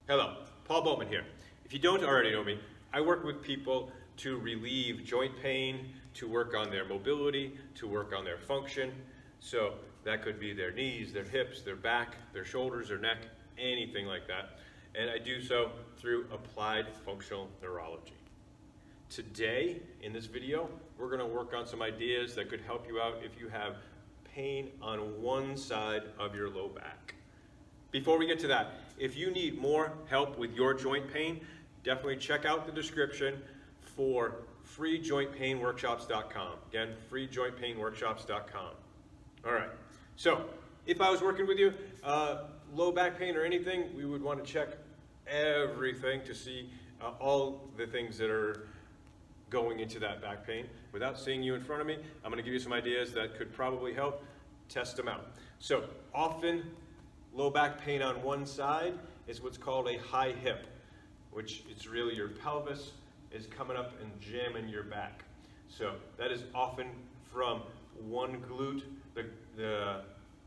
Hello, Paul Bowman here. If you don't already know me, I work with people to relieve joint pain, to work on their mobility, to work on their function. So that could be their knees, their hips, their back, their shoulders, their neck, anything like that. And I do so through applied functional neurology. Today, in this video, we're going to work on some ideas that could help you out if you have pain on one side of your low back. Before we get to that, if you need more help with your joint pain, definitely check out the description for freejointpainworkshops.com. Again, freejointpainworkshops.com. All right, so if I was working with you, low back pain or anything, we would want to check everything to see all the things that are going into that back pain. Without seeing you in front of me, I'm going to give you some ideas that could probably help. Test them out. So often, low back pain on one side is what's called a high hip, which is really your pelvis is coming up and jamming your back. So that is often from one glute, the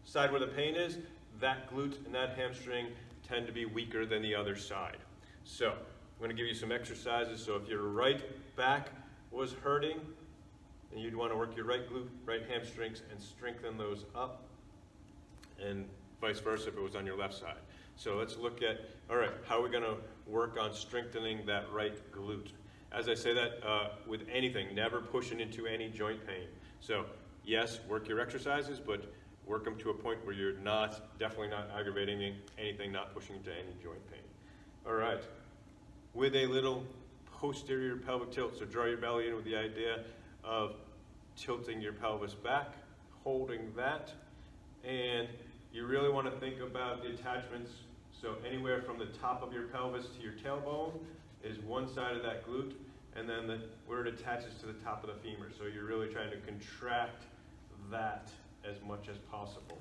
side where the pain is, that glute and that hamstring tend to be weaker than the other side. So I'm going to give you some exercises. So if your right back was hurting, and you'd want to work your right glute, right hamstrings, and strengthen those up, and vice versa if it was on your left side. So let's look at, all right, how are we going to work on strengthening that right glute? As I say that with anything, never pushing into any joint pain. So yes, work your exercises, but work them to a point where you're definitely not aggravating anything, not pushing into any joint pain. All right, with a little posterior pelvic tilt. So draw your belly in with the idea of tilting your pelvis back, holding that, and you really want to think about the attachments. So anywhere from the top of your pelvis to your tailbone is one side of that glute, and then where it attaches to the top of the femur. So you're really trying to contract that as much as possible.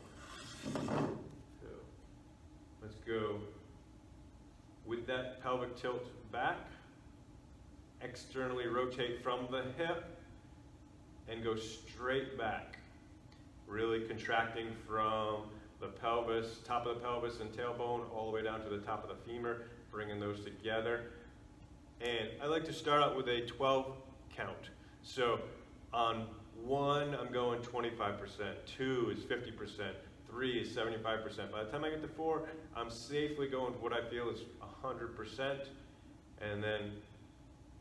So let's go with that pelvic tilt back, externally rotate from the hip, and go straight back, really contracting from the pelvis, top of the pelvis and tailbone, all the way down to the top of the femur, bringing those together. And I like to start out with a 12 count. So on 1, I'm going 25%, 2 is 50%, 3 is 75%. By the time I get to 4, I'm safely going to what I feel is 100%, and then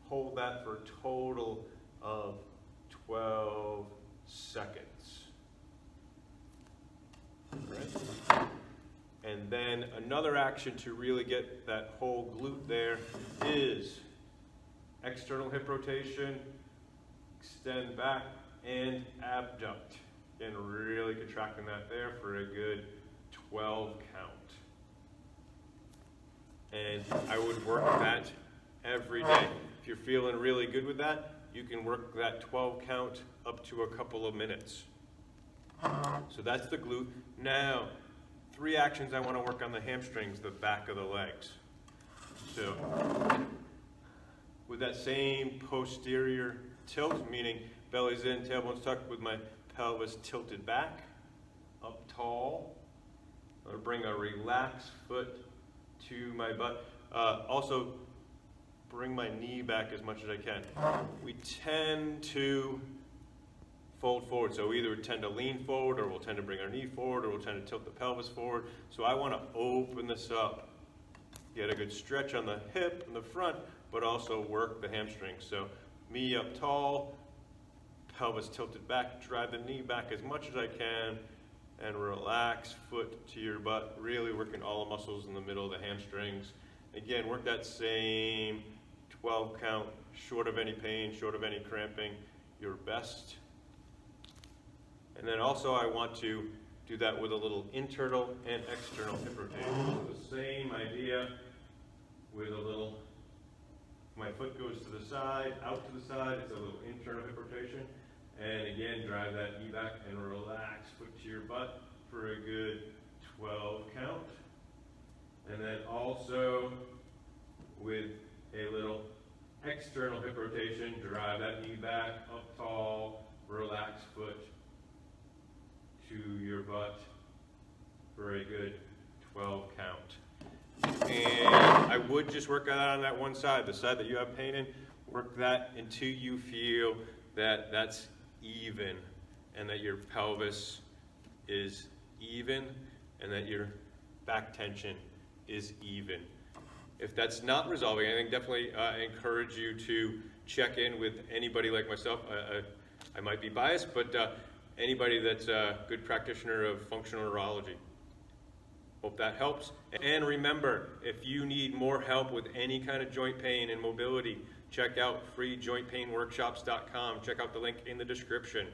hold that for a total of 12 seconds. Right. And then another action to really get that whole glute there is external hip rotation, extend back, and abduct. Again, really contracting that there for a good 12 count. And I would work that every day. If you're feeling really good with that, you can work that 12 count up to a couple of minutes. So that's the glute. Now, 3 actions I want to work on the hamstrings, the back of the legs. So with that same posterior tilt, meaning belly's in, tailbone's tucked, with my pelvis tilted back, up tall. I'm going to bring a relaxed foot to my butt. Also, bring my knee back as much as I can. We tend to fold forward, so either we tend to lean forward, or we'll tend to bring our knee forward, or we'll tend to tilt the pelvis forward. So I want to open this up, get a good stretch on the hip in the front, but also work the hamstrings. So me up tall, pelvis tilted back, drive the knee back as much as I can, and relax foot to your butt, really working all the muscles in the middle of the hamstrings. Again, work that same 12 count, short of any pain, short of any cramping, your best. And then also I want to do that with a little internal and external hip rotation. So the same idea with a little, my foot goes to the side, out to the side, it's a little internal hip rotation. And again, drive that knee back and relax foot to your butt for a good 12 count. And then also with a little external hip rotation, drive that knee back, up tall, relax foot to your butt for a good 12 count. And I would just work that on that one side, the side that you have pain in. Work that until you feel that that's even, and that your pelvis is even, and that your back tension is even. If that's not resolving, I think definitely encourage you to check in with anybody like myself. I might be biased, but anybody that's a good practitioner of functional neurology. Hope that helps. And remember, if you need more help with any kind of joint pain and mobility, check out freejointpainworkshops.com. Check out the link in the description.